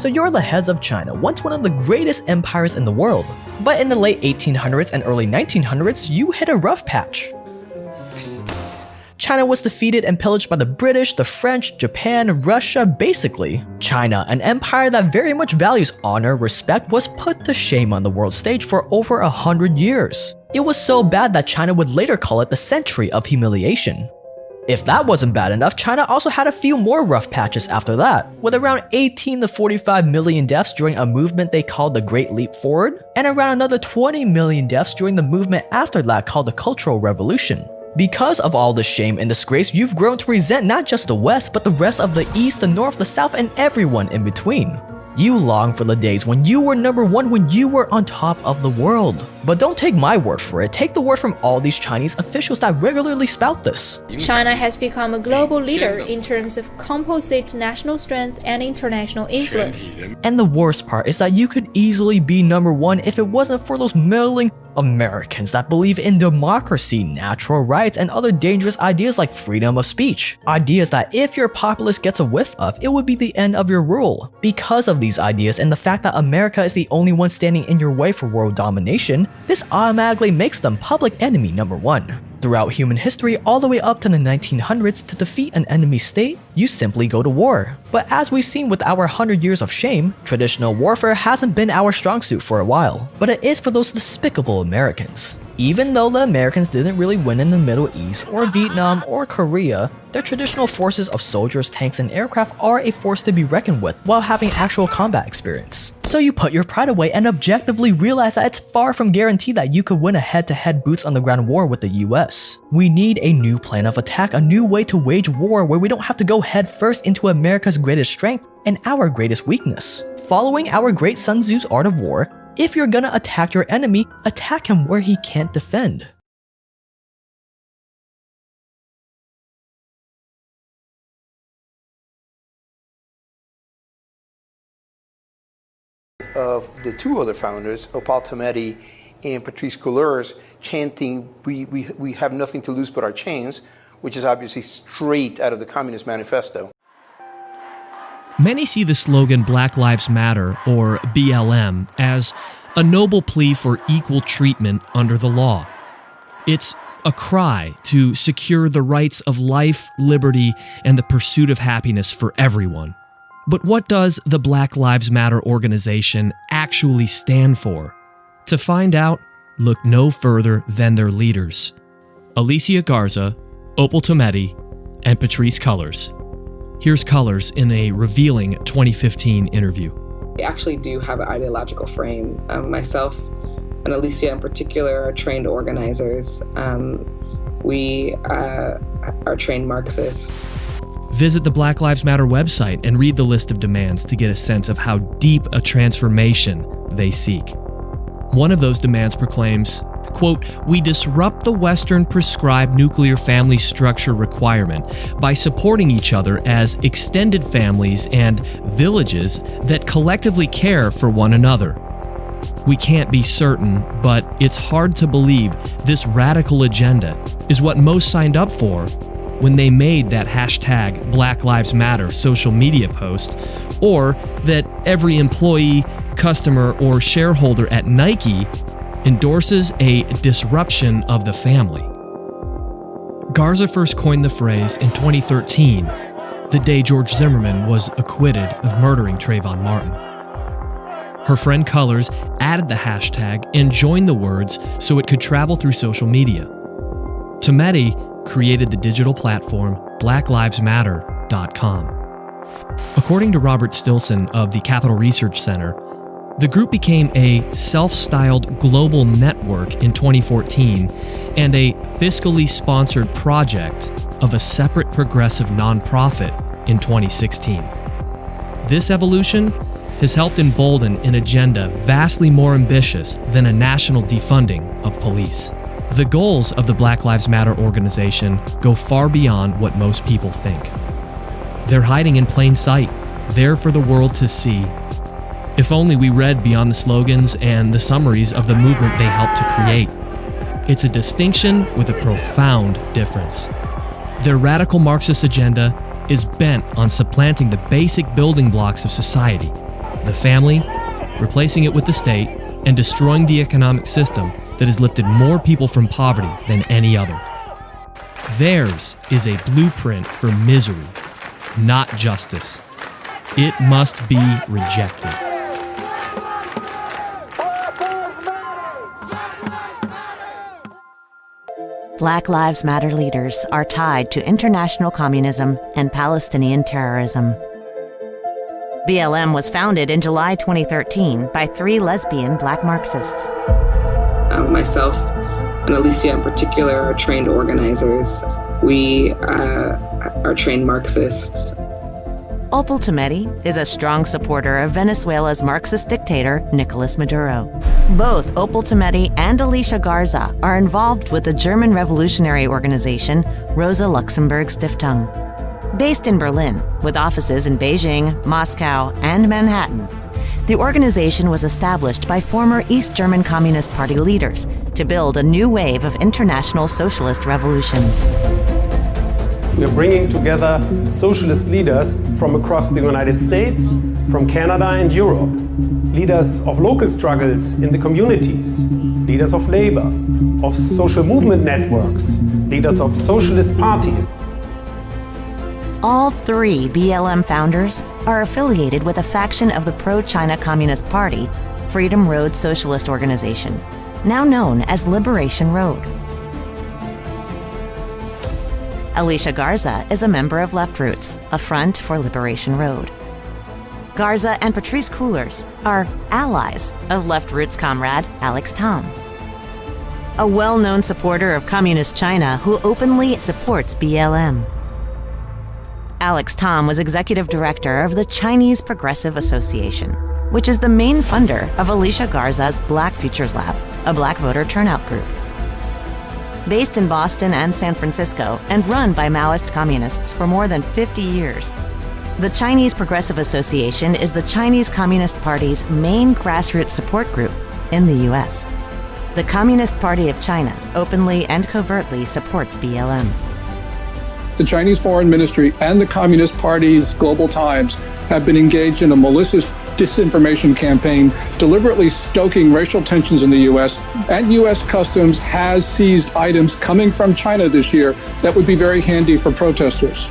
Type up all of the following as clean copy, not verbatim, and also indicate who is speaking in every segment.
Speaker 1: So you're the heads of China, once one of the greatest empires in the world. But in the late 1800s and early 1900s, you hit a rough patch. China was defeated and pillaged by the British, the French, Japan, Russia, basically. China, an empire that very much values honor, respect, was put to shame on the world stage for over 100 years. It was so bad that China would later call it the century of humiliation. If that wasn't bad enough, China also had a few more rough patches after that, with around 18 to 45 million deaths during a movement they called the Great Leap Forward, and around another 20 million deaths during the movement after that called the Cultural Revolution. Because of all this shame and disgrace, you've grown to resent not just the West, but the rest of the East, the North, the South, and everyone in between. You long for the days when you were number one, when you were on top of the world. But don't take my word for it, take the word from all these Chinese officials that regularly spout this.
Speaker 2: China has become a global leader in terms of composite national strength and international influence.
Speaker 1: And the worst part is that you could easily be number one if it wasn't for those meddling Americans that believe in democracy, natural rights, and other dangerous ideas like freedom of speech. Ideas that if your populace gets a whiff of, it would be the end of your rule. Because of these ideas and the fact that America is the only one standing in your way for world domination, this automatically makes them public enemy number one. Throughout human history, all the way up to the 1900s, to defeat an enemy state, you simply go to war. But as we've seen with our 100 years of shame, traditional warfare hasn't been our strong suit for a while, but it is for those despicable Americans. Even though the Americans didn't really win in the Middle East, or Vietnam, or Korea, their traditional forces of soldiers, tanks, and aircraft are a force to be reckoned with while having actual combat experience. So you put your pride away and objectively realize that it's far from guaranteed that you could win a head-to-head boots-on-the-ground war with the US. We need a new plan of attack, a new way to wage war where we don't have to go headfirst into America's greatest strength and our greatest weakness. Following our great Sun Tzu's art of war, if you're gonna attack your enemy, attack him where he can't defend.
Speaker 3: Of the two other founders, Opal Tometi and Patrice Cullors, chanting, we have nothing to lose but our chains, which is obviously straight out of the Communist Manifesto.
Speaker 4: Many see the slogan Black Lives Matter, or BLM, as a noble plea for equal treatment under the law. It's a cry to secure the rights of life, liberty, and the pursuit of happiness for everyone. But what does the Black Lives Matter organization actually stand for? To find out, look no further than their leaders, Alicia Garza, Opal Tometi, and Patrice Cullors. Here's Cullors in a revealing 2015 interview.
Speaker 5: We actually do have an ideological frame. Myself and Alicia in particular are trained organizers. We are trained Marxists.
Speaker 4: Visit the Black Lives Matter website and read the list of demands to get a sense of how deep a transformation they seek. One of those demands proclaims, quote, "We disrupt the Western prescribed nuclear family structure requirement by supporting each other as extended families and villages that collectively care for one another. We can't be certain, but it's hard to believe this radical agenda is what most signed up for when they made that hashtag Black Lives Matter social media post, or that every employee, customer, or shareholder at Nike endorses a disruption of the family." Garza first coined the phrase in 2013, the day George Zimmerman was acquitted of murdering Trayvon Martin. Her friend Cullors added the hashtag and joined the words so it could travel through social media. Tometi created the digital platform blacklivesmatter.com. According to Robert Stilson of the Capital Research Center, the group became a self-styled global network in 2014 and a fiscally sponsored project of a separate progressive nonprofit in 2016. This evolution has helped embolden an agenda vastly more ambitious than a national defunding of police. The goals of the Black Lives Matter organization go far beyond what most people think. They're hiding in plain sight, there for the world to see. If only we read beyond the slogans and the summaries of the movement they helped to create. It's a distinction with a profound difference. Their radical Marxist agenda is bent on supplanting the basic building blocks of society: the family, replacing it with the state, and destroying the economic system that has lifted more people from poverty than any other. Theirs is a blueprint for misery, not justice. It must be rejected.
Speaker 6: Black Lives Matter leaders are tied to international communism and Palestinian terrorism. BLM was founded in July 2013 by 3 lesbian Black Marxists.
Speaker 5: Myself and Alicia in particular are trained organizers. We are trained Marxists.
Speaker 6: Opal Tometi is a strong supporter of Venezuela's Marxist dictator, Nicolas Maduro. Both Opal Tometi and Alicia Garza are involved with the German revolutionary organization Rosa Luxemburg Stiftung. Based in Berlin, with offices in Beijing, Moscow, and Manhattan, the organization was established by former East German Communist Party leaders to build a new wave of international socialist revolutions.
Speaker 7: We are bringing together socialist leaders from across the United States, from Canada and Europe, leaders of local struggles in the communities, leaders of labor, of social movement networks, leaders of socialist parties.
Speaker 6: All 3 BLM founders are affiliated with a faction of the pro-China Communist Party, Freedom Road Socialist Organization, now known as Liberation Road. Alicia Garza is a member of Left Roots, a front for Liberation Road. Garza and Patrice Coolers are allies of Left Roots comrade Alex Tom, a well-known supporter of Communist China who openly supports BLM. Alex Tom was executive director of the Chinese Progressive Association, which is the main funder of Alicia Garza's Black Futures Lab, a Black voter turnout group. Based in Boston and San Francisco and run by Maoist communists for more than 50 years, the Chinese Progressive Association is the Chinese Communist Party's main grassroots support group in the U.S. The Communist Party of China openly and covertly supports BLM.
Speaker 8: The Chinese Foreign Ministry and the Communist Party's Global Times have been engaged in a malicious disinformation campaign, deliberately stoking racial tensions in the U.S., and U.S. Customs has seized items coming from China this year that would be very handy for protesters.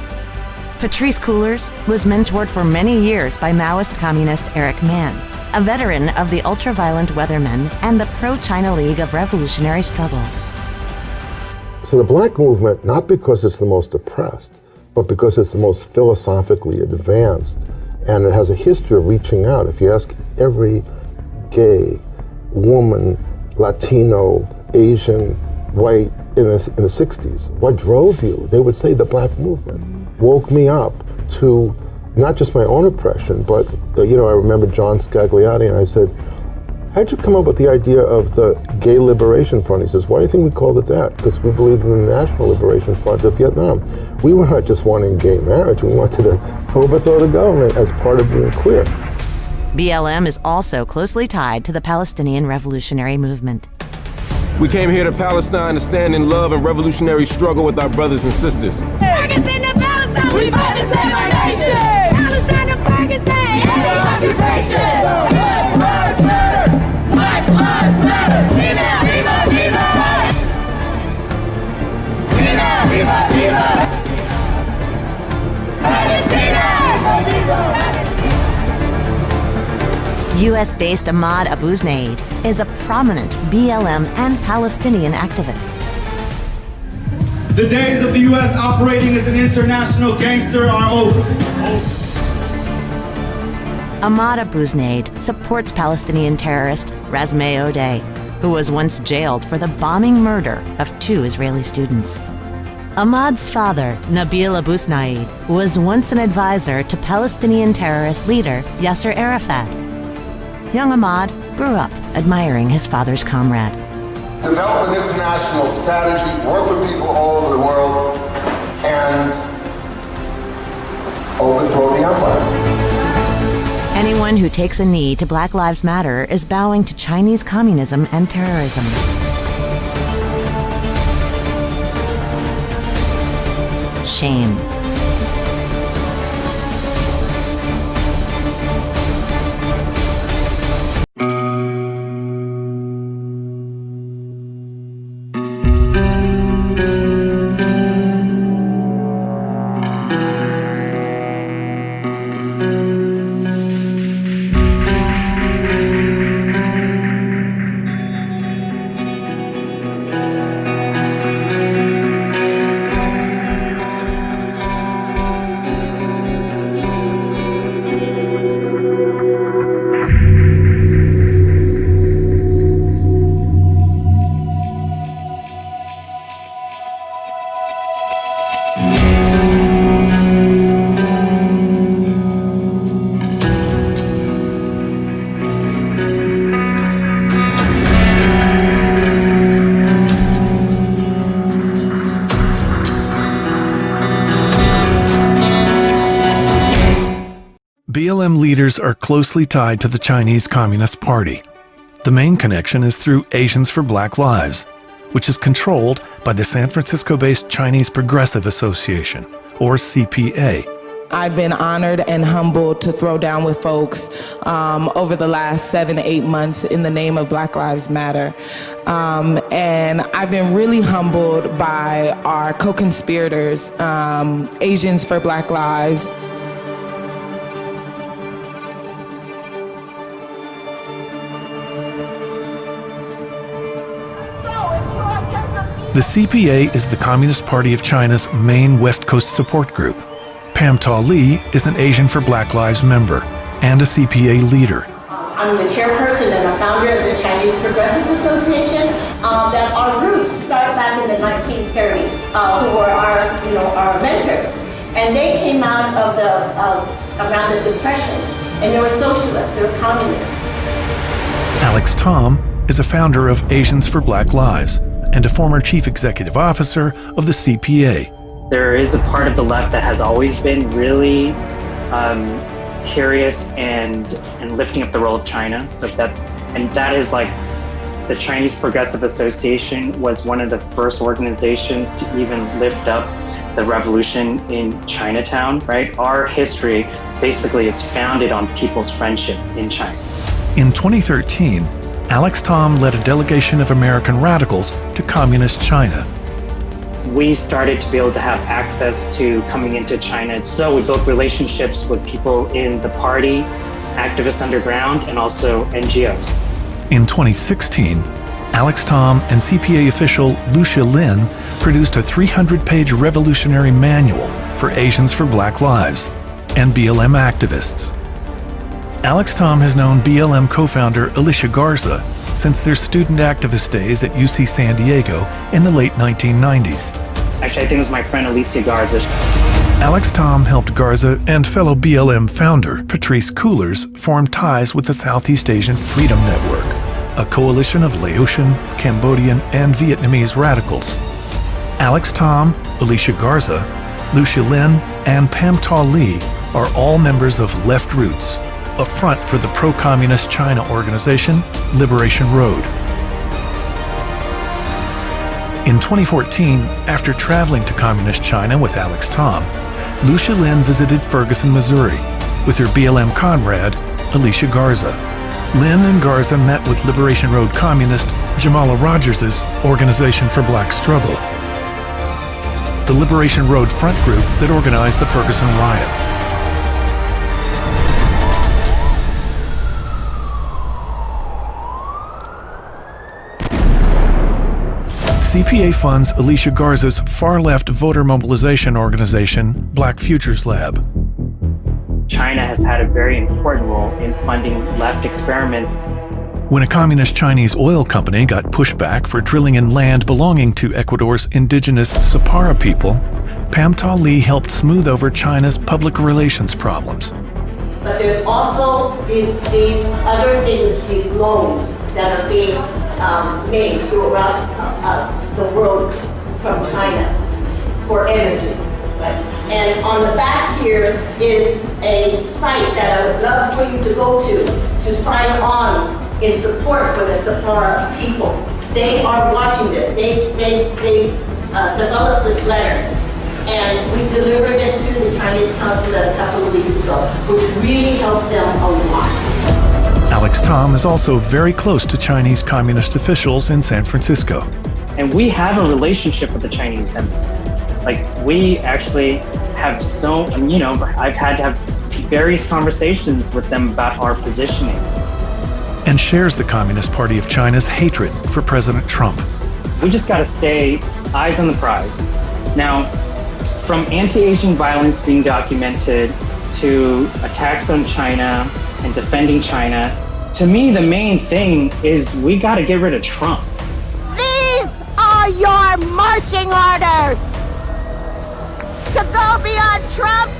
Speaker 6: Patrice Coolers was mentored for many years by Maoist communist Eric Mann, a veteran of the ultra-violent Weathermen and the Pro-China League of Revolutionary Struggle.
Speaker 9: So the Black movement, not because it's the most oppressed, but because it's the most philosophically advanced, and it has a history of reaching out. If you ask every gay, woman, Latino, Asian, white in the 60s, what drove you? They would say the Black movement woke me up to not just my own oppression, but I remember John Scagliotti, and I said, how'd you come up with the idea of the Gay Liberation Front? He says, why do you think we called it that? Because we believed in the National Liberation Front of Vietnam. We were not just wanting gay marriage, we wanted to overthrow the government as part of being queer.
Speaker 6: BLM is also closely tied to the Palestinian Revolutionary Movement.
Speaker 10: We came here to Palestine to stand in love and revolutionary struggle with our brothers and sisters.
Speaker 11: Ferguson to Palestine, we fight to save our nation! Palestine to Ferguson! End the occupation! Black Lives Matter! Black Lives Matter! Viva! Viva! Viva! Viva! Viva! Palestina! Viva!
Speaker 6: US-based Ahmad Abuznaid is a prominent BLM and Palestinian activist.
Speaker 12: The days of the US operating as an international gangster are over.
Speaker 6: Ahmad Abuznaid supports Palestinian terrorist Razmeh Odeh, who was once jailed for the bombing murder of 2 Israeli students. Ahmad's father, Nabil Abuznaid, was once an advisor to Palestinian terrorist leader Yasser Arafat. Young Ahmad grew up admiring his father's comrade.
Speaker 13: Develop an international strategy, work with people all over the world, and overthrow the empire.
Speaker 6: Anyone who takes a knee to Black Lives Matter is bowing to Chinese communism and terrorism. Shame.
Speaker 14: BLM leaders are closely tied to the Chinese Communist Party. The main connection is through Asians for Black Lives, which is controlled by the San Francisco-based Chinese Progressive Association, or CPA.
Speaker 15: I've been honored and humbled to throw down with folks over the last 7 to 8 months in the name of Black Lives Matter. And I've been really humbled by our co-conspirators, Asians for Black Lives.
Speaker 14: The CPA is the Communist Party of China's main West Coast support group. Pam Ta Lee is an Asian for Black Lives member and a CPA leader.
Speaker 16: I'm the chairperson and a founder of the Chinese Progressive Association. That our roots start back in the 1930s, who were our mentors, and they came out of around the Depression, and they were socialists, they were communists.
Speaker 14: Alex Tom is a founder of Asians for Black Lives and a former chief executive officer of the CPA.
Speaker 17: There is a part of the left that has always been really curious and lifting up the role of China. So that is like the Chinese Progressive Association was one of the first organizations to even lift up the revolution in Chinatown, right? Our history basically is founded on people's friendship in China.
Speaker 14: In 2013, Alex Tom led a delegation of American radicals to communist China.
Speaker 17: We started to be able to have access to coming into China. So we built relationships with people in the party, activists underground, and also NGOs.
Speaker 14: In 2016, Alex Tom and CPA official Lucia Lin produced a 300-page revolutionary manual for Asians for Black Lives and BLM activists. Alex Tom has known BLM co-founder Alicia Garza since their student activist days at UC San Diego in the late 1990s.
Speaker 17: Actually, I think it was my friend Alicia Garza.
Speaker 14: Alex Tom helped Garza and fellow BLM founder Patrice Coolers form ties with the Southeast Asian Freedom Network, a coalition of Laotian, Cambodian, and Vietnamese radicals. Alex Tom, Alicia Garza, Lucia Lin, and Pam Ta Lee are all members of Left Roots, a front for the pro-communist China organization Liberation Road. In 2014, after traveling to communist China with Alex Tom, Lucia Lin visited Ferguson, Missouri, with her BLM comrade, Alicia Garza. Lin and Garza met with Liberation Road communist Jamala Rogers' Organization for Black Struggle, the Liberation Road front group that organized the Ferguson riots. CPA funds Alicia Garza's far-left voter mobilization organization, Black Futures Lab.
Speaker 17: China has had a very important role in funding left experiments.
Speaker 14: When a communist Chinese oil company got pushback for drilling in land belonging to Ecuador's indigenous Sapara people, Pam Ta Lee helped smooth over China's public relations problems.
Speaker 16: But there's also these other things, these loans that are being made throughout the world from China for energy. Right? And on the back here is a site that I would love for you to go to sign on in support for the Sapara people. They are watching this. They developed this letter, and we delivered it to the Chinese consulate a couple of weeks ago, which really helped them a lot.
Speaker 14: Alex Tom is also very close to Chinese communist officials in San Francisco.
Speaker 17: And we have a relationship with the Chinese embassy. Like, we actually have I've had to have various conversations with them about our positioning.
Speaker 14: And shares the Communist Party of China's hatred for President Trump.
Speaker 17: We just got to stay eyes on the prize. Now, from anti-Asian violence being documented to attacks on China and defending China, to me, the main thing is we got to get rid of Trump.
Speaker 11: These are your marching orders. To go beyond Trump,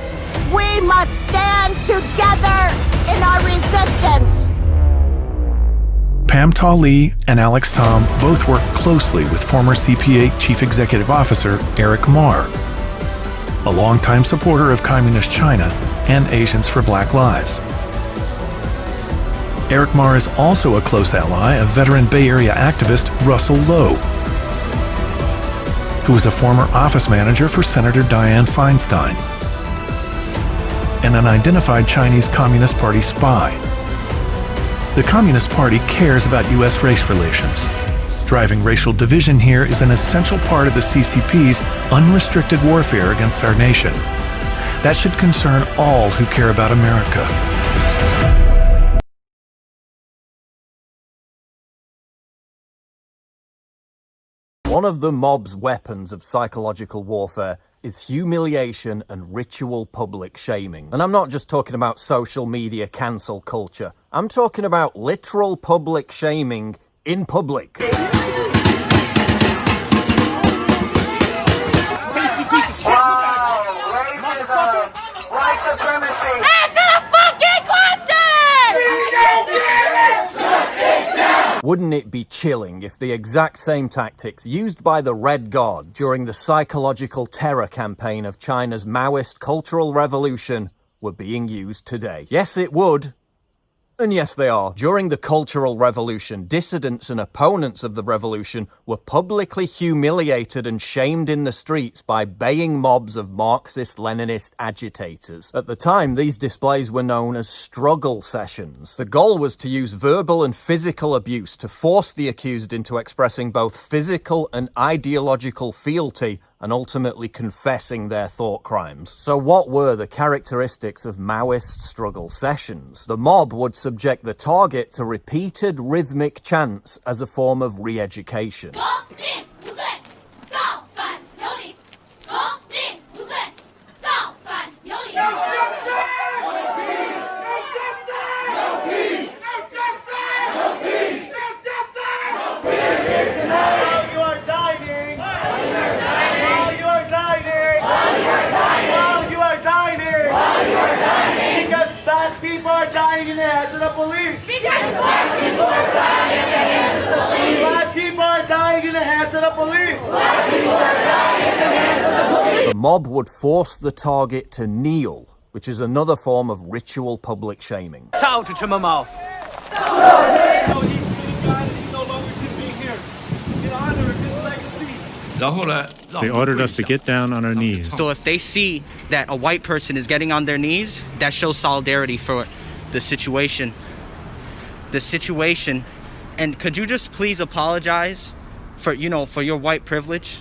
Speaker 11: we must stand together in our resistance.
Speaker 14: Pam Ta Lee and Alex Tom both work closely with former CPA Chief Executive Officer Eric Marr. a longtime supporter of Communist China and Asians for Black Lives. Eric Marr is also a close ally of veteran Bay Area activist Russell Lowe, who was a former office manager for Senator Dianne Feinstein, and an identified Chinese Communist Party spy. The Communist Party cares about U.S. race relations. Driving racial division here is an essential part of the CCP's unrestricted warfare against our nation. That should concern all who care about America.
Speaker 18: One of the mob's weapons of psychological warfare is humiliation and ritual public shaming. And I'm not just talking about social media cancel culture. I'm talking about literal public shaming in public. Wouldn't it be chilling if the exact same tactics used by the Red Guards during the psychological terror campaign of China's Maoist Cultural Revolution were being used today? Yes, it would. And yes, they are. During the Cultural Revolution, dissidents and opponents of the revolution were publicly humiliated and shamed in the streets by baying mobs of Marxist-Leninist agitators. At the time, these displays were known as struggle sessions. The goal was to use verbal and physical abuse to force the accused into expressing both physical and ideological fealty and ultimately confessing their thought crimes. So what were the characteristics of Maoist struggle sessions? The mob would subject the target to repeated rhythmic chants as a form of re-education.
Speaker 11: People are dying in the hands of the police. Because black people are dying in the hands of the police. Black people are dying in the hands of the police. Black people are dying in the hands of the police.
Speaker 18: The mob would force the target to kneel, which is another form of ritual public shaming.
Speaker 19: They ordered us to get down on our knees.
Speaker 20: So if they see that a white person is getting on their knees, that shows solidarity for the situation. And could you just please apologize for, for your white privilege?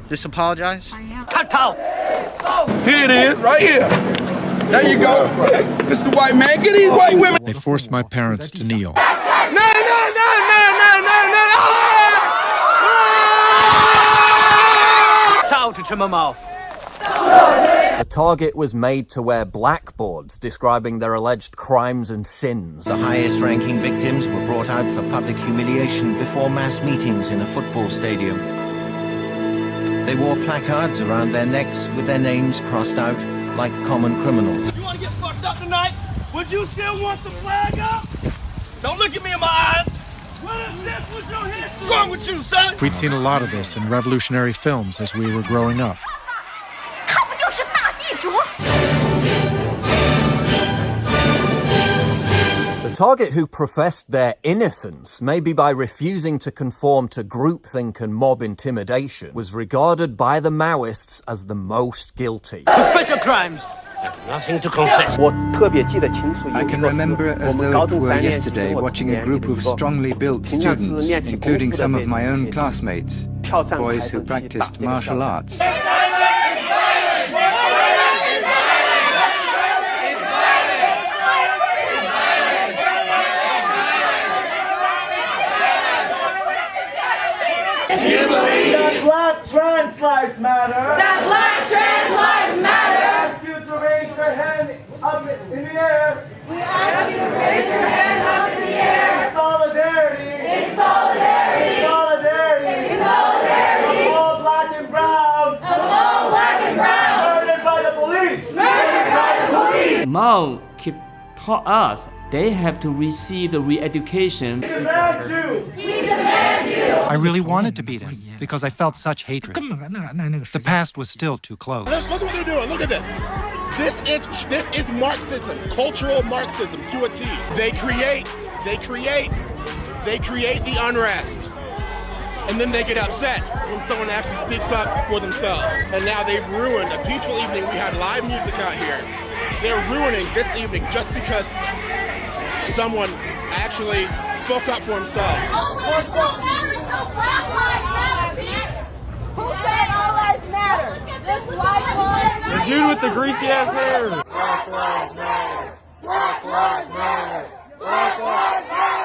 Speaker 20: Just apologize?
Speaker 21: Here it is, right here. There you go. This is the white man. Get these white women.
Speaker 22: They forced my parents to kneel.
Speaker 21: No.
Speaker 18: The target was made to wear blackboards describing their alleged crimes and sins.
Speaker 23: The highest-ranking victims were brought out for public humiliation before mass meetings in a football stadium. They wore placards around their necks with their names crossed out like common criminals.
Speaker 21: You want to get fucked up tonight? Would you still want the flag up? Don't look at me in my eyes. What is this with your history? What's wrong with you, son?
Speaker 22: We'd seen a lot of this in revolutionary films as we were growing up.
Speaker 18: The target who professed their innocence, maybe by refusing to conform to groupthink and mob intimidation, was regarded by the Maoists as the most guilty.
Speaker 24: Confess your crimes!
Speaker 25: Nothing to confess.
Speaker 26: I can remember as though it were yesterday watching a group of strongly built students, including some of my own classmates, boys who practiced martial arts.
Speaker 11: That black trans lives matter. That black trans lives matter. We ask you to raise your hand up in the air. We ask you to raise your hand up in the air. In solidarity. In solidarity. In solidarity. In solidarity. Of all black and brown. Of all black and brown. Murdered by the police. Murdered by the police.
Speaker 24: Mao keep
Speaker 1: taught us they have to receive the re-education.
Speaker 11: We demand you! We demand you!
Speaker 22: I really wanted to beat him because I felt such hatred. The past was still too close.
Speaker 2: Look what they're doing. Look at this. This is Marxism, cultural Marxism to a T. They create the unrest. And then they get upset when someone actually speaks up for themselves. And now they've ruined a peaceful evening. We had live music out here. They're ruining this evening just because someone actually spoke up for himself.
Speaker 11: Who said all lives matter? This white boy.
Speaker 1: The dude with the greasy ass hair.
Speaker 11: Black lives matter. Black lives matter. Black lives matter.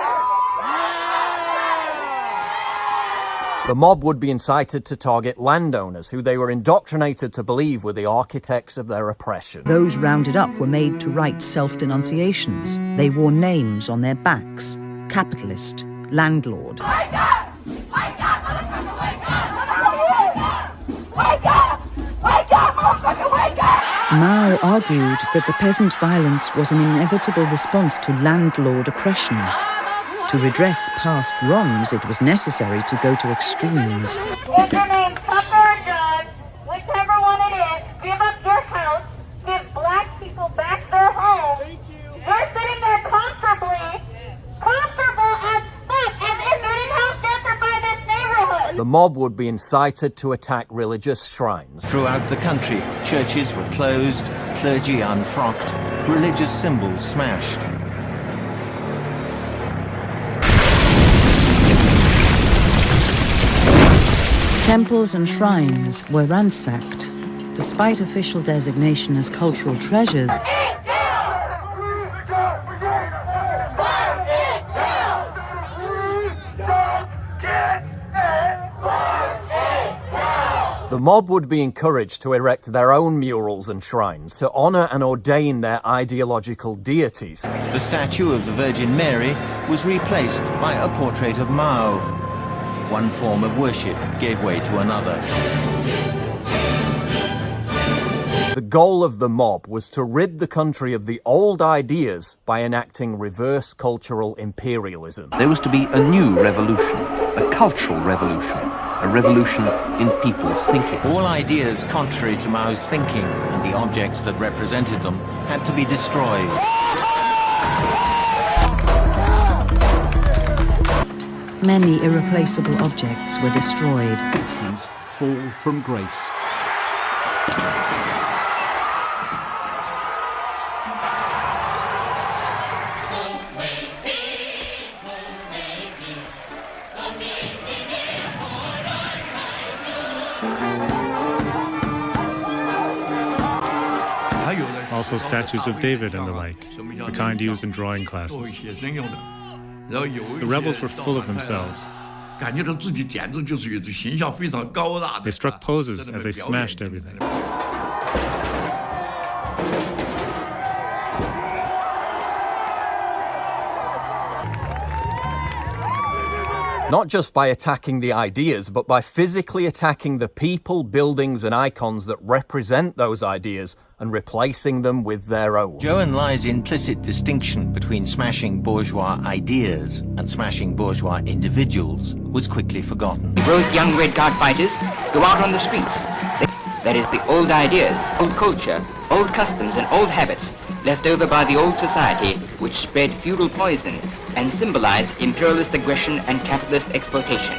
Speaker 18: The mob would be incited to target landowners who they were indoctrinated to believe were the architects of their oppression.
Speaker 3: Those rounded up were made to write self-denunciations. They wore names on their backs: capitalist, landlord.
Speaker 11: Wake up! Wake up, motherfucker, wake up! Wake up! Wake up, motherfucker, wake up!
Speaker 3: Mao argued that the peasant violence was an inevitable response to landlord oppression. To redress past wrongs, it was necessary to go to extremes.
Speaker 11: If your name's Tucker or Doug, whichever one it is, give up your house, give black people back their homes. You're sitting there comfortable as fuck, as if you didn't help gentrify this neighborhood.
Speaker 18: The mob would be incited to attack religious shrines.
Speaker 23: Throughout the country, churches were closed, clergy unfrocked, religious symbols smashed.
Speaker 3: Temples and shrines were ransacked. Despite official designation as cultural treasures,
Speaker 18: the mob would be encouraged to erect their own murals and shrines to honor and ordain their ideological deities.
Speaker 23: The statue of the Virgin Mary was replaced by a portrait of Mao. One form of worship gave way to another.
Speaker 18: The goal of the mob was to rid the country of the old ideas by enacting reverse cultural imperialism.
Speaker 4: There was to be a new revolution, a cultural revolution, a revolution in people's thinking.
Speaker 23: All ideas contrary to Mao's thinking and the objects that represented them had to be destroyed.
Speaker 3: many irreplaceable objects were destroyed.
Speaker 5: Instance, fall from grace.
Speaker 19: Also statues of David and the like, the kind used in drawing classes. The rebels were full of themselves. They struck poses as they smashed everything.
Speaker 18: Not just by attacking the ideas, but by physically attacking the people, buildings and icons that represent those ideas and replacing them with their own.
Speaker 23: Zhou Enlai's implicit distinction between smashing bourgeois ideas and smashing bourgeois individuals was quickly forgotten.
Speaker 24: Both young Red Guard fighters go out on the streets. That is, the old ideas, old culture, old customs and old habits left over by the old society which spread feudal poison and symbolized imperialist aggression and capitalist exploitation.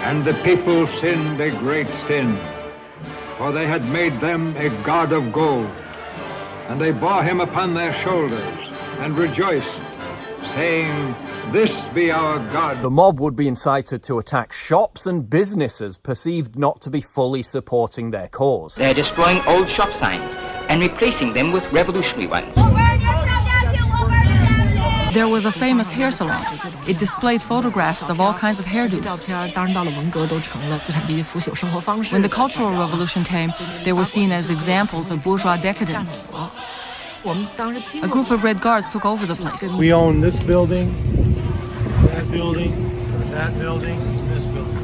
Speaker 27: And the people sinned a great sin, for they had made them a god of gold, and they bore him upon their shoulders and rejoiced, saying, "This be our God."
Speaker 18: The mob would be incited to attack shops and businesses perceived not to be fully supporting their cause.
Speaker 24: They're destroying old shop signs and replacing them with revolutionary ones.
Speaker 28: There was a famous hair salon. It displayed photographs of all kinds of hairdos. When the Cultural Revolution came, they were seen as examples of bourgeois decadence. A group of Red Guards took over the place.
Speaker 29: We own this building, that building, this building.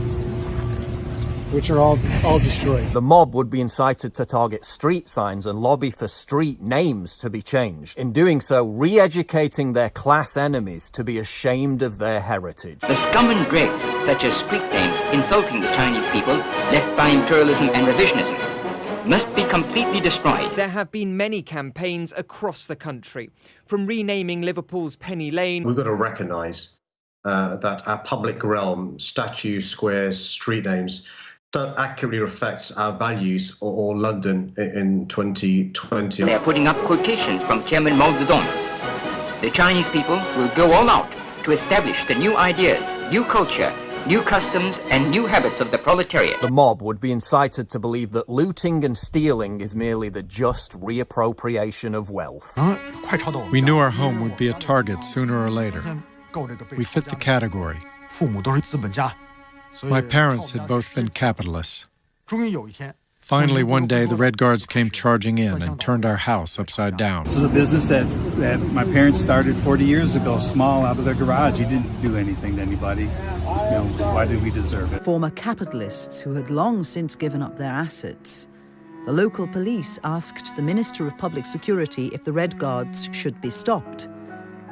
Speaker 6: which are all destroyed.
Speaker 18: The mob would be incited to target street signs and lobby for street names to be changed. In doing so, re-educating their class enemies to be ashamed of their heritage.
Speaker 24: The scum and dregs, such as street names insulting the Chinese people, left by imperialism and revisionism, must be completely destroyed.
Speaker 7: There have been many campaigns across the country, from renaming Liverpool's Penny Lane.
Speaker 8: We've got to recognise that our public realm, statues, squares, street names, don't accurately reflect our values or London in 2020.
Speaker 24: They are putting up quotations from Chairman Mao Zedong. The Chinese people will go all out to establish the new ideas, new culture, new customs and new habits of the proletariat.
Speaker 18: The mob would be incited to believe that looting and stealing is merely the just reappropriation of wealth.
Speaker 9: We knew our home would be a target sooner or later. We fit the category. My parents had both been capitalists. Finally, one day, the Red Guards came charging in and turned our house upside down.
Speaker 10: This is a business that my parents started 40 years ago, small, out of their garage. You didn't do anything to anybody. Why did we deserve it?
Speaker 3: Former capitalists who had long since given up their assets. The local police asked the Minister of Public Security if the Red Guards should be stopped.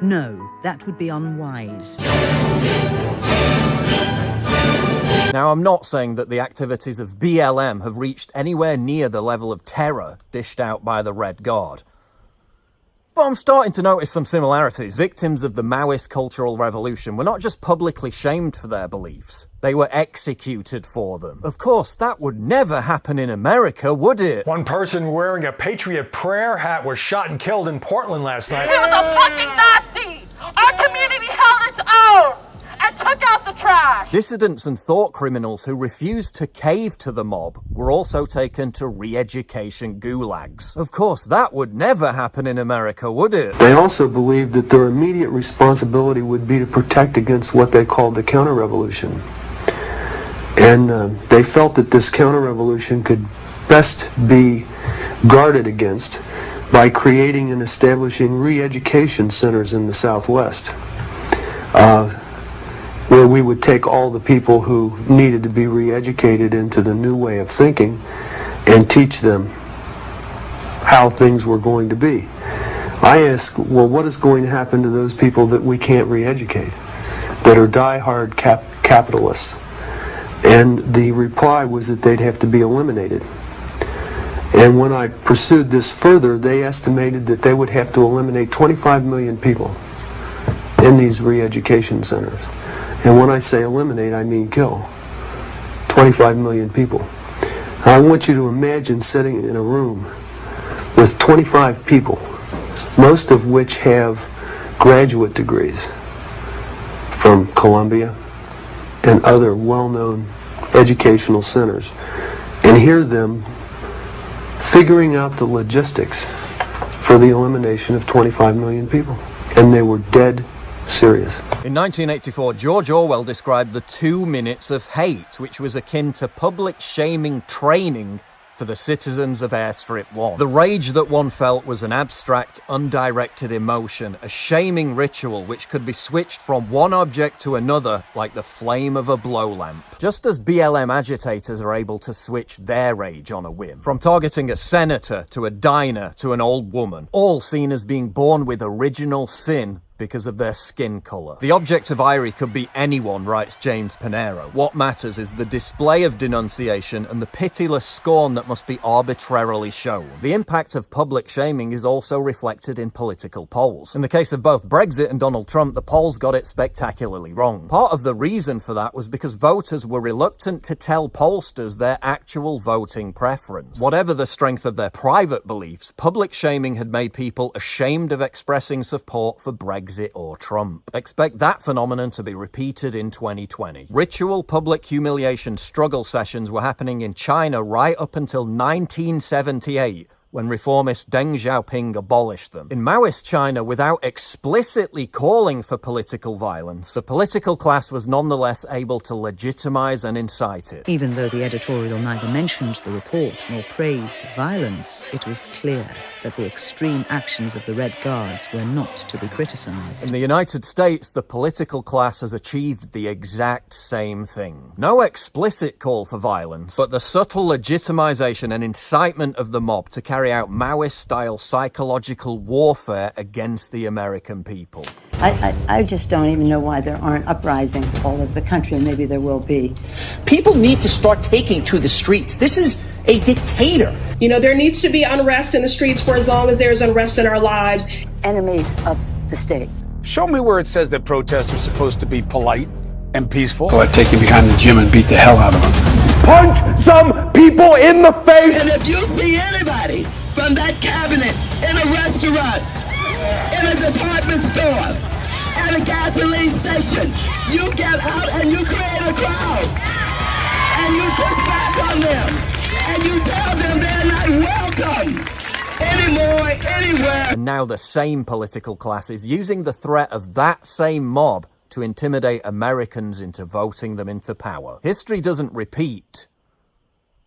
Speaker 3: No, that would be unwise.
Speaker 18: Now, I'm not saying that the activities of BLM have reached anywhere near the level of terror dished out by the Red Guard. But I'm starting to notice some similarities. Victims of the Maoist Cultural Revolution were not just publicly shamed for their beliefs, they were executed for them. Of course, that would never happen in America, would it?
Speaker 12: One person wearing a Patriot prayer hat was shot and killed in Portland last night.
Speaker 13: He was a fucking Nazi! Our community held its own! And took out the trash!
Speaker 18: Dissidents and thought criminals who refused to cave to the mob were also taken to re-education gulags. Of course, that would never happen in America, would it?
Speaker 15: They also believed that their immediate responsibility would be to protect against what they called the counter-revolution. And they felt that this counter-revolution could best be guarded against by creating and establishing re-education centers in the Southwest. Where we would take all the people who needed to be re-educated into the new way of thinking and teach them how things were going to be. I ask, well, what is going to happen to those people that we can't re-educate, that are die-hard capitalists? And the reply was that they'd have to be eliminated. And when I pursued this further, they estimated that they would have to eliminate 25 million people in these re-education centers. And when I say eliminate, I mean kill. 25 million people. I want you to imagine sitting in a room with 25 people, most of which have graduate degrees from Columbia and other well-known educational centers, and hear them figuring out the logistics for the elimination of 25 million people. And they were dead serious.
Speaker 18: In 1984, George Orwell described the 2 minutes of hate, which was akin to public shaming training for the citizens of Airstrip 1. The rage that one felt was an abstract, undirected emotion, a shaming ritual which could be switched from one object to another like the flame of a blow lamp. Just as BLM agitators are able to switch their rage on a whim, from targeting a senator to a diner to an old woman, all seen as being born with original sin because of their skin colour. The object of ire could be anyone, writes James Panero. What matters is the display of denunciation and the pitiless scorn that must be arbitrarily shown. The impact of public shaming is also reflected in political polls. In the case of both Brexit and Donald Trump, the polls got it spectacularly wrong. Part of the reason for that was because voters were reluctant to tell pollsters their actual voting preference. Whatever the strength of their private beliefs, public shaming had made people ashamed of expressing support for Brexit or Trump. Expect that phenomenon to be repeated in 2020. Ritual public humiliation struggle sessions were happening in China right up until 1978, when reformist Deng Xiaoping abolished them. In Maoist China, without explicitly calling for political violence, the political class was nonetheless able to legitimize and incite it.
Speaker 3: Even though the editorial neither mentioned the report nor praised violence, it was clear that the extreme actions of the Red Guards were not to be criticized.
Speaker 18: In the United States, the political class has achieved the exact same thing. No explicit call for violence, but the subtle legitimization and incitement of the mob to carry out Maoist-style psychological warfare against the American people.
Speaker 6: I just don't even know why there aren't uprisings all over the country, and maybe there will be.
Speaker 14: People need to start taking to the streets. This is a dictator.
Speaker 16: You know, there needs to be unrest in the streets for as long as there's unrest in our lives.
Speaker 6: Enemies of the state.
Speaker 17: Show me where it says that protests are supposed to be polite and peaceful.
Speaker 20: So I'd take you behind the gym and beat the hell out of them.
Speaker 14: Punch some people in the face!
Speaker 11: And if you see anybody from that cabinet in a restaurant, in a department store, at a gasoline station, you get out and you create a crowd. And you push back on them. And you tell them they're not welcome anymore, anywhere.
Speaker 18: And now the same political class is using the threat of that same mob to intimidate Americans into voting them into power. History doesn't repeat,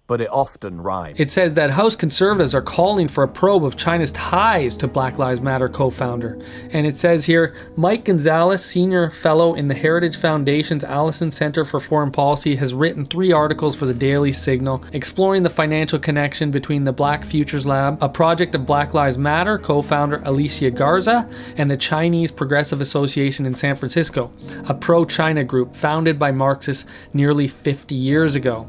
Speaker 18: but it often rhymes.
Speaker 21: It says that House Conservatives are calling for a probe of China's ties to Black Lives Matter co-founder. And it says here, Mike Gonzalez, senior fellow in the Heritage Foundation's Allison Center for Foreign Policy, has written 3 articles for the Daily Signal exploring the financial connection between the Black Futures Lab, a project of Black Lives Matter co-founder Alicia Garza, and the Chinese Progressive Association in San Francisco, a pro-China group founded by Marxists nearly 50 years ago.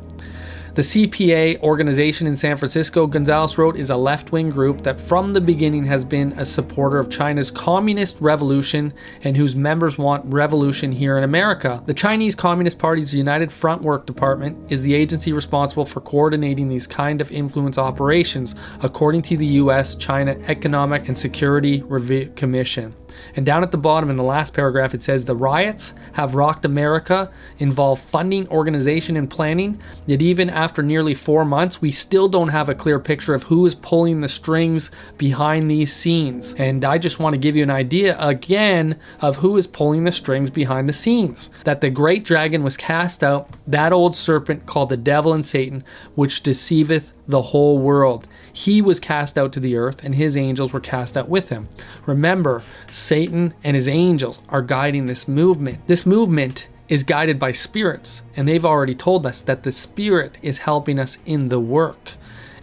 Speaker 21: The CPA organization in San Francisco, Gonzalez wrote, is a left-wing group that from the beginning has been a supporter of China's communist revolution and whose members want revolution here in America. The Chinese Communist Party's United Front Work Department is the agency responsible for coordinating these kind of influence operations, according to the U.S.-China Economic and Security Review Commission. And down at the bottom in the last paragraph, it says the riots have rocked America, involve funding, organization, and planning. Yet even after nearly 4 months, we still don't have a clear picture of who is pulling the strings behind these scenes. And I just want to give you an idea again of who is pulling the strings behind the scenes. That the great dragon was cast out, that old serpent called the devil and Satan, which deceiveth the whole world. He was cast out to the earth, and his angels were cast out with him. Remember, Satan and his angels are guiding this movement. This movement is guided by spirits, and they've already told us that the spirit is helping us in the work.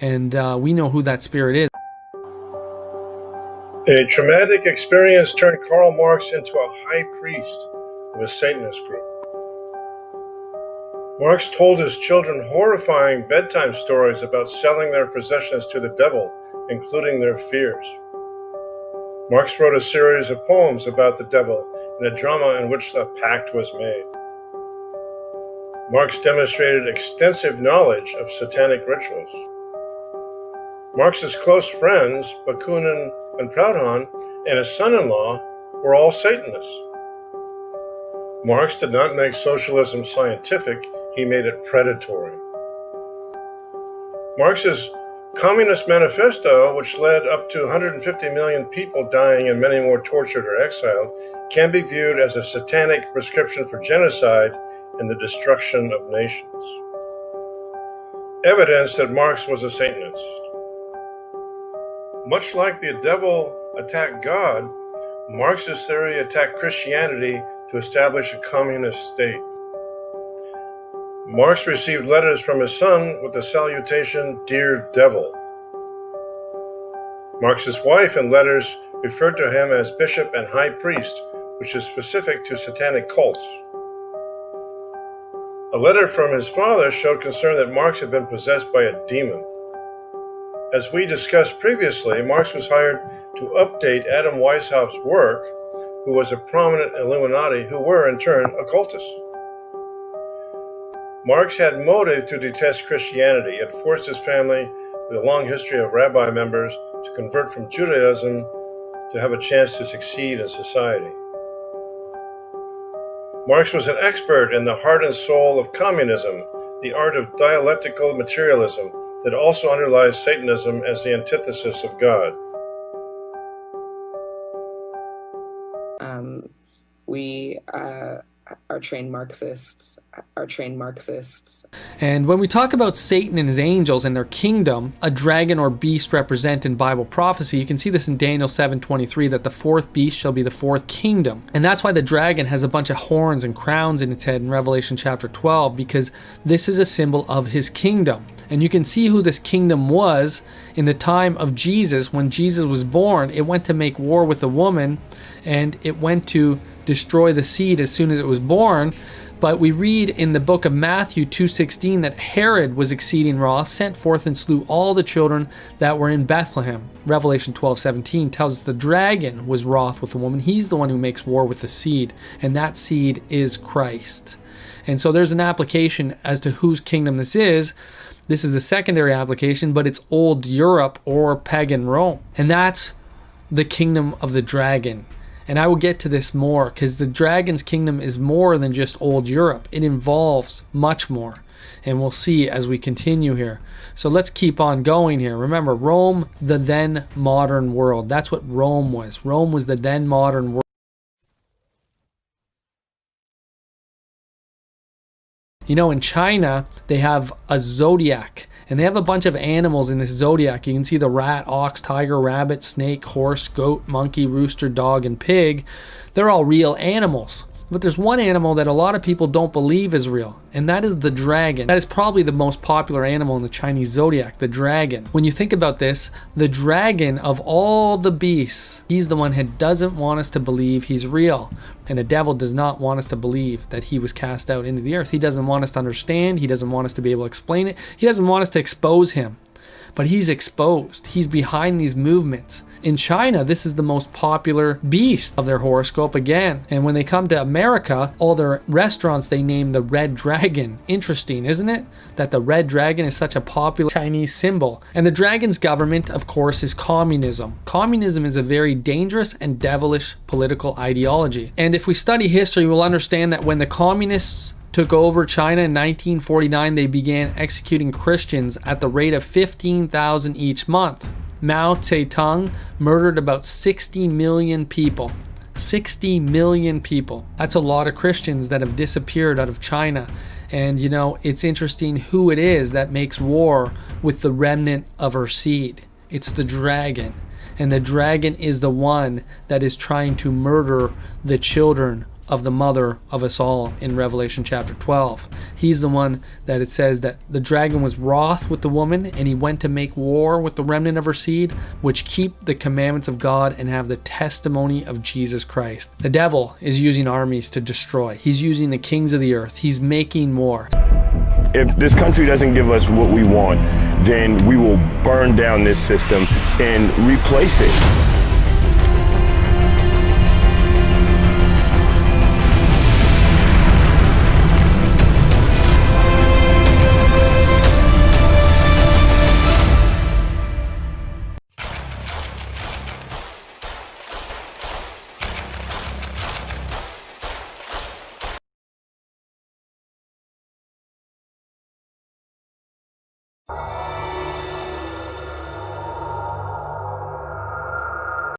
Speaker 21: And we know who that spirit is.
Speaker 25: A traumatic experience turned Karl Marx into a high priest of a Satanist group. Marx told his children horrifying bedtime stories about selling their possessions to the devil, including their fears. Marx wrote a series of poems about the devil in a drama in which a pact was made. Marx demonstrated extensive knowledge of satanic rituals. Marx's close friends, Bakunin and Proudhon, and his son-in-law were all Satanists. Marx did not make socialism scientific, he made it predatory. Marx's Communist Manifesto, which led up to 150 million people dying and many more tortured or exiled, can be viewed as a satanic prescription for genocide and the destruction of nations. Evidence that Marx was a Satanist. Much like the devil attacked God, Marx's theory attacked Christianity to establish a communist state. Marx received letters from his son with the salutation, "Dear Devil." Marx's wife in letters referred to him as bishop and high priest, which is specific to satanic cults. A letter from his father showed concern that Marx had been possessed by a demon. As we discussed previously, Marx was hired to update Adam Weishaupt's work, who was a prominent Illuminati who were in turn occultists. Marx had motive to detest Christianity. It forced his family, with a long history of rabbi members, to convert from Judaism to have a chance to succeed in society. Marx was an expert in the heart and soul of communism, the art of dialectical materialism, that also underlies Satanism as the antithesis of God.
Speaker 1: We are trained Marxists.
Speaker 21: And when we talk about Satan and his angels and their kingdom, a dragon or beast represent in Bible prophecy, you can see this in Daniel 7:23, that the fourth beast shall be the fourth kingdom. And that's why the dragon has a bunch of horns and crowns in its head in Revelation chapter 12, because this is a symbol of his kingdom. And you can see who this kingdom was in the time of Jesus. When Jesus was born, it went to make war with the woman, and it went to destroy the seed as soon as it was born. But we read in the book of Matthew 2:16 that Herod was exceeding wroth, sent forth and slew all the children that were in Bethlehem. Revelation 12:17 tells us the dragon was wroth with the woman. He's the one who makes war with the seed, and that seed is Christ. And so there's an application as to whose kingdom this is. This is the secondary application, but it's old Europe or pagan Rome. And that's the kingdom of the dragon. And I will get to this more, because the dragon's kingdom is more than just old Europe. It involves much more. And we'll see as we continue here. So let's keep on going here. Remember, Rome, the then modern world. That's what Rome was. Rome was the then modern world. You know, in China, they have a zodiac, and they have a bunch of animals in this zodiac. You can see the rat, ox, tiger, rabbit, snake, horse, goat, monkey, rooster, dog, and pig. They're all real animals. But there's one animal that a lot of people don't believe is real, and that is the dragon. That is probably the most popular animal in the Chinese zodiac, the dragon. When you think about this, the dragon of all the beasts, he's the one who doesn't want us to believe he's real. And the devil does not want us to believe that he was cast out into the earth. He doesn't want us to understand. He doesn't want us to be able to explain it. He doesn't want us to expose him. But he's exposed. He's behind these movements. In China, this is the most popular beast of their horoscope again. And when they come to America, all their restaurants, they name the Red Dragon. Interesting, isn't it? That the Red Dragon is such a popular Chinese symbol. And the dragon's government, of course, is communism. Communism is a very dangerous and devilish political ideology. And if we study history, we'll understand that when the communists took over China in 1949, they began executing Christians at the rate of 15,000 each month. Mao Zedong murdered about 60 million people. 60 million people. That's a lot of Christians that have disappeared out of China. And you know, it's interesting who it is that makes war with the remnant of her seed. It's the dragon. And the dragon is the one that is trying to murder the children of the mother of us all in Revelation chapter 12. He's the one that it says that the dragon was wroth with the woman, and he went to make war with the remnant of her seed, which keep the commandments of God and have the testimony of Jesus Christ. The devil is using armies to destroy. He's using the kings of the earth. He's making war.
Speaker 2: If this country doesn't give us what we want, then we will burn down this system and replace it.